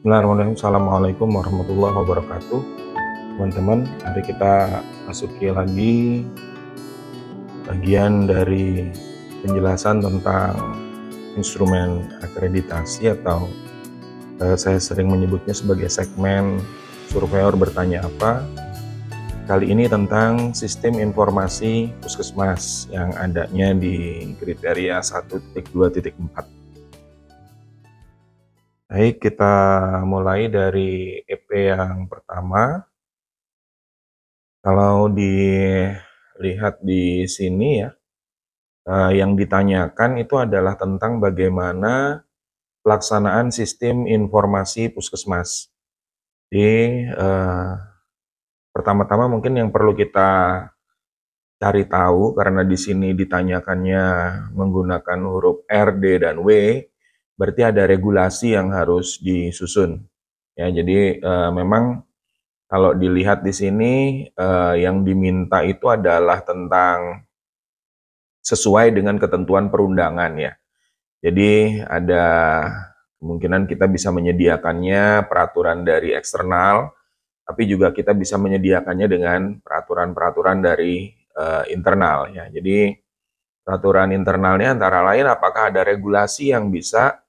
Bismillahirrahmanirrahim. Assalamualaikum warahmatullahi wabarakatuh. Teman-teman, mari kita masuki lagi bagian dari penjelasan tentang instrumen akreditasi atau saya sering menyebutnya sebagai segmen surveyor bertanya apa. Kali ini tentang sistem informasi puskesmas yang adanya di kriteria 1.2.4. Baik, kita mulai dari EP yang pertama. Kalau dilihat di sini ya, yang ditanyakan itu adalah tentang bagaimana pelaksanaan sistem informasi puskesmas. Jadi, pertama-tama mungkin yang perlu kita cari tahu, karena di sini ditanyakannya menggunakan huruf R, D, dan W, berarti ada regulasi yang harus disusun. Ya, jadi memang kalau dilihat di sini yang diminta itu adalah tentang sesuai dengan ketentuan perundangan ya. Jadi ada kemungkinan kita bisa menyediakannya peraturan dari eksternal, tapi juga kita bisa menyediakannya dengan peraturan-peraturan dari internal ya. Jadi peraturan internalnya antara lain apakah ada regulasi yang bisa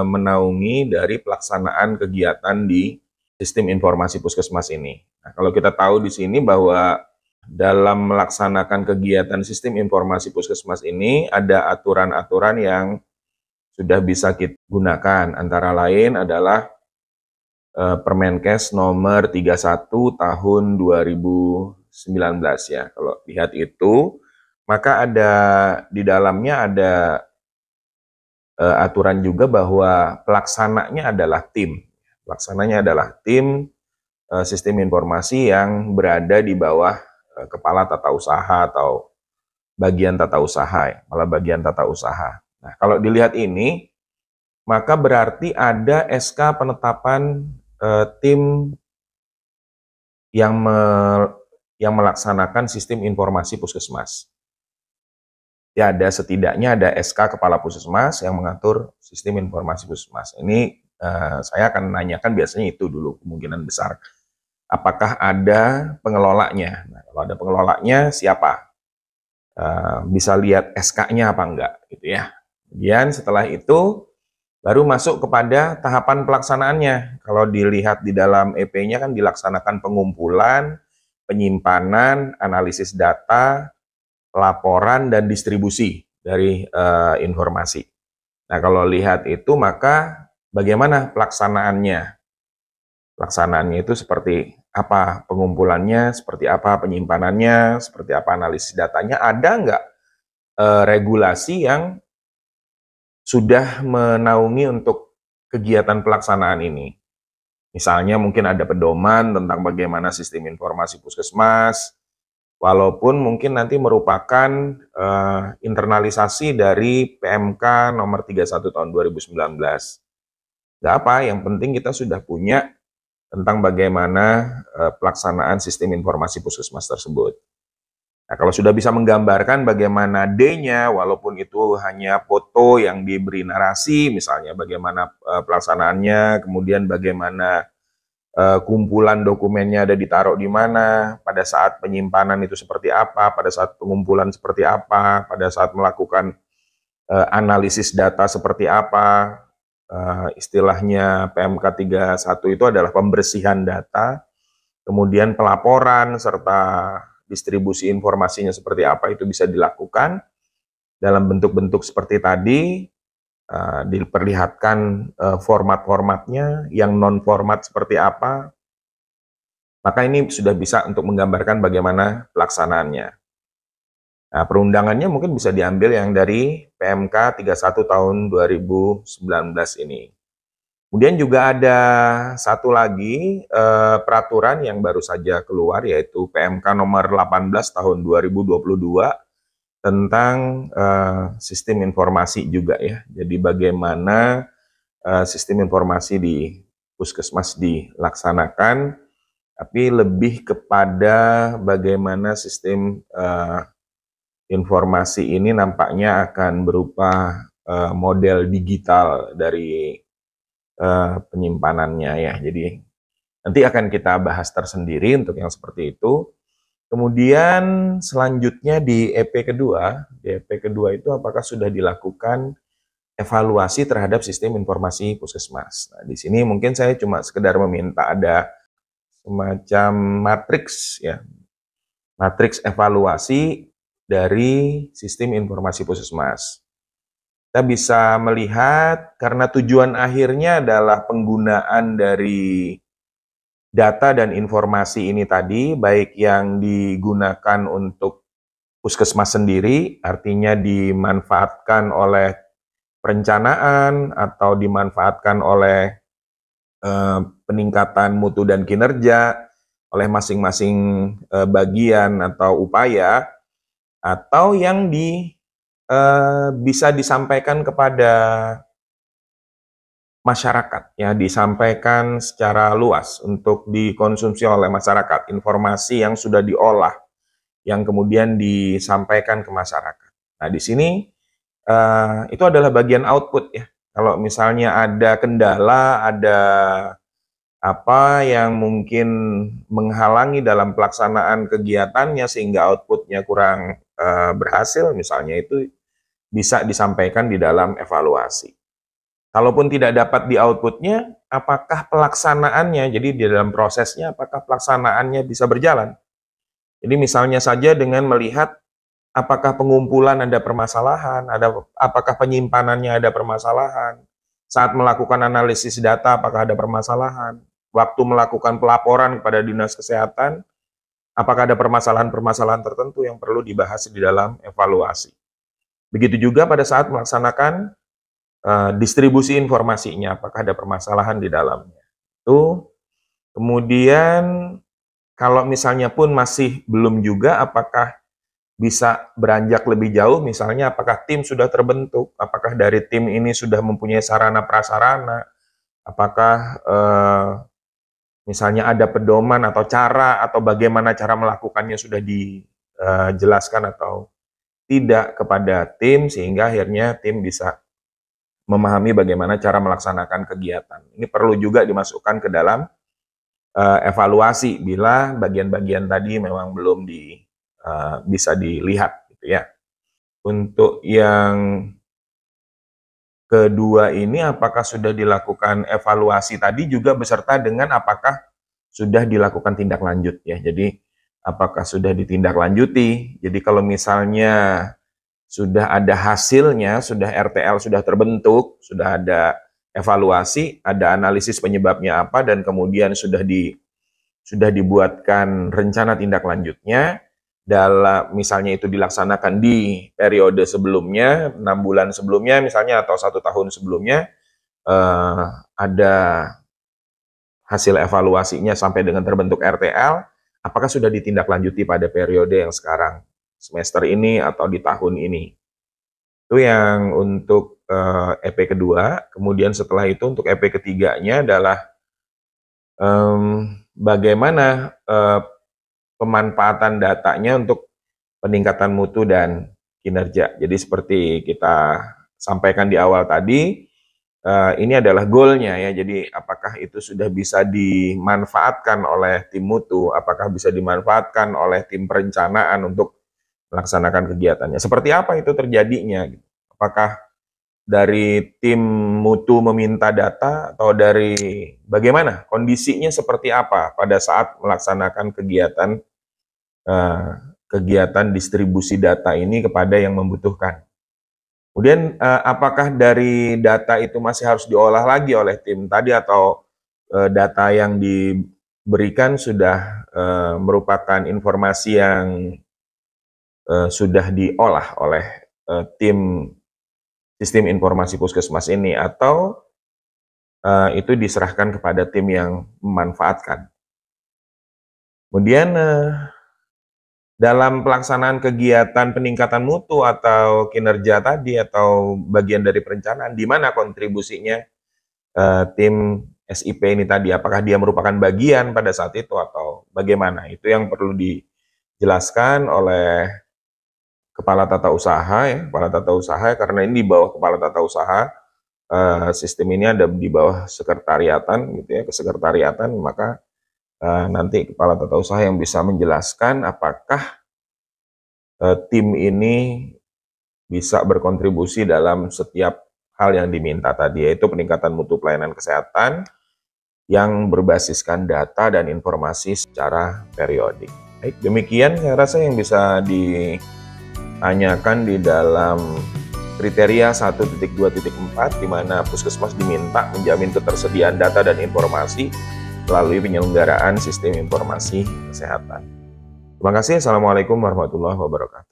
menaungi dari pelaksanaan kegiatan di sistem informasi puskesmas ini. Nah, kalau kita tahu di sini bahwa dalam melaksanakan kegiatan sistem informasi puskesmas ini ada aturan-aturan yang sudah bisa kita gunakan. Antara lain adalah Permenkes nomor 31 tahun 2019 ya. Kalau lihat itu, maka ada di dalamnya ada aturan juga bahwa pelaksananya adalah tim. Pelaksananya adalah tim sistem informasi yang berada di bawah kepala tata usaha atau bagian tata usaha, ya, malah bagian tata usaha. Nah, kalau dilihat ini, maka berarti ada SK penetapan tim yang melaksanakan sistem informasi puskesmas. Ya, setidaknya ada SK Kepala Puskesmas yang mengatur sistem informasi puskesmas. Ini saya akan menanyakan biasanya itu dulu, kemungkinan besar. Apakah ada pengelolanya? Nah, kalau ada pengelolanya, siapa? Bisa lihat SK-nya apa enggak, gitu ya. Kemudian setelah itu, baru masuk kepada tahapan pelaksanaannya. Kalau dilihat di dalam EP-nya kan dilaksanakan pengumpulan, penyimpanan, analisis data, laporan, dan distribusi dari informasi. Nah, kalau lihat itu, maka bagaimana pelaksanaannya? Pelaksanaannya itu seperti apa? Pengumpulannya seperti apa? Penyimpanannya seperti apa? Analisis datanya, ada nggak regulasi yang sudah menaungi untuk kegiatan pelaksanaan ini? Misalnya mungkin ada pedoman tentang bagaimana sistem informasi puskesmas, walaupun mungkin nanti merupakan internalisasi dari PMK nomor 31 tahun 2019. Nggak apa, yang penting kita sudah punya tentang bagaimana pelaksanaan sistem informasi puskesmas tersebut. Nah, kalau sudah bisa menggambarkan bagaimana D-nya, walaupun itu hanya foto yang diberi narasi, misalnya bagaimana pelaksanaannya, kemudian bagaimana kumpulan dokumennya ada ditaruh di mana, pada saat penyimpanan itu seperti apa, pada saat pengumpulan seperti apa, pada saat melakukan analisis data seperti apa, istilahnya PMK 31 itu adalah pembersihan data, kemudian pelaporan serta distribusi informasinya seperti apa itu bisa dilakukan dalam bentuk-bentuk seperti tadi, diperlihatkan format-formatnya, yang non-format seperti apa, maka ini sudah bisa untuk menggambarkan bagaimana pelaksanaannya. Nah, perundangannya mungkin bisa diambil yang dari PMK 31 tahun 2019 ini. Kemudian juga ada satu lagi peraturan yang baru saja keluar, yaitu PMK nomor 18 tahun 2022 tentang sistem informasi juga ya. Jadi bagaimana sistem informasi di puskesmas dilaksanakan, tapi lebih kepada bagaimana sistem informasi ini nampaknya akan berupa model digital dari penyimpanannya ya. Jadi nanti akan kita bahas tersendiri untuk yang seperti itu. Kemudian selanjutnya di EP kedua itu apakah sudah dilakukan evaluasi terhadap sistem informasi puskesmas. Nah, di sini mungkin saya cuma sekedar meminta ada semacam matriks ya, matriks evaluasi dari sistem informasi puskesmas. Kita bisa melihat karena tujuan akhirnya adalah penggunaan dari data dan informasi ini tadi, baik yang digunakan untuk puskesmas sendiri, artinya dimanfaatkan oleh perencanaan atau dimanfaatkan oleh peningkatan mutu dan kinerja oleh masing-masing bagian atau upaya, atau yang bisa disampaikan kepada masyarakat, ya, disampaikan secara luas untuk dikonsumsi oleh masyarakat, informasi yang sudah diolah, yang kemudian disampaikan ke masyarakat. Nah, di sini itu adalah bagian output ya. Kalau misalnya ada kendala, ada apa yang mungkin menghalangi dalam pelaksanaan kegiatannya sehingga outputnya kurang berhasil, misalnya itu bisa disampaikan di dalam evaluasi. Kalaupun tidak dapat di outputnya, apakah pelaksanaannya, jadi di dalam prosesnya, apakah pelaksanaannya bisa berjalan? Jadi misalnya saja dengan melihat apakah pengumpulan ada permasalahan, apakah penyimpanannya ada permasalahan, saat melakukan analisis data apakah ada permasalahan, waktu melakukan pelaporan kepada Dinas Kesehatan, apakah ada permasalahan-permasalahan tertentu yang perlu dibahas di dalam evaluasi. Begitu juga pada saat melaksanakan distribusi informasinya, apakah ada permasalahan di dalamnya. Itu. Kemudian kalau misalnya pun masih belum juga, apakah bisa beranjak lebih jauh, misalnya apakah tim sudah terbentuk, apakah dari tim ini sudah mempunyai sarana prasarana, apakah misalnya ada pedoman atau cara atau bagaimana cara melakukannya sudah dijelaskan atau tidak kepada tim, sehingga akhirnya tim bisa memahami bagaimana cara melaksanakan kegiatan. Ini perlu juga dimasukkan ke dalam evaluasi bila bagian-bagian tadi memang belum bisa dilihat, gitu ya. Untuk yang kedua ini, apakah sudah dilakukan evaluasi tadi juga beserta dengan apakah sudah dilakukan tindak lanjut ya. Jadi apakah sudah ditindaklanjuti. Jadi kalau misalnya sudah ada hasilnya, sudah RTL sudah terbentuk, sudah ada evaluasi, ada analisis penyebabnya apa, dan kemudian sudah dibuatkan rencana tindak lanjutnya, dalam misalnya itu dilaksanakan di periode sebelumnya, 6 bulan sebelumnya misalnya, atau 1 tahun sebelumnya, ada hasil evaluasinya sampai dengan terbentuk RTL, apakah sudah ditindaklanjuti pada periode yang sekarang, semester ini atau di tahun ini. Itu yang untuk EP kedua. Kemudian setelah itu untuk EP ketiganya adalah bagaimana pemanfaatan datanya untuk peningkatan mutu dan kinerja. Jadi seperti kita sampaikan di awal tadi, ini adalah goalnya ya. Jadi apakah itu sudah bisa dimanfaatkan oleh tim mutu, apakah bisa dimanfaatkan oleh tim perencanaan untuk melaksanakan kegiatannya. Seperti apa itu terjadinya? Apakah dari tim mutu meminta data, atau dari bagaimana kondisinya seperti apa pada saat melaksanakan kegiatan distribusi data ini kepada yang membutuhkan. Kemudian apakah dari data itu masih harus diolah lagi oleh tim tadi, atau data yang diberikan sudah merupakan informasi yang sudah diolah oleh tim sistem informasi puskesmas ini, atau itu diserahkan kepada tim yang memanfaatkan. Kemudian dalam pelaksanaan kegiatan peningkatan mutu atau kinerja tadi, atau bagian dari perencanaan, di mana kontribusinya tim SIP ini tadi, apakah dia merupakan bagian pada saat itu atau bagaimana? Itu yang perlu dijelaskan oleh kepala tata usaha ya, kepala tata usaha, karena ini di bawah kepala tata usaha. sistem ini ada di bawah sekretariatan gitu ya, kesekretariatan, maka nanti kepala tata usaha yang bisa menjelaskan apakah tim ini bisa berkontribusi dalam setiap hal yang diminta tadi, yaitu peningkatan mutu pelayanan kesehatan yang berbasiskan data dan informasi secara periodik. Baik, demikian saya rasa yang bisa ditanyakan di dalam kriteria 1.2.4, di mana puskesmas diminta menjamin ketersediaan data dan informasi melalui penyelenggaraan sistem informasi kesehatan. Terima kasih. Assalamualaikum warahmatullahi wabarakatuh.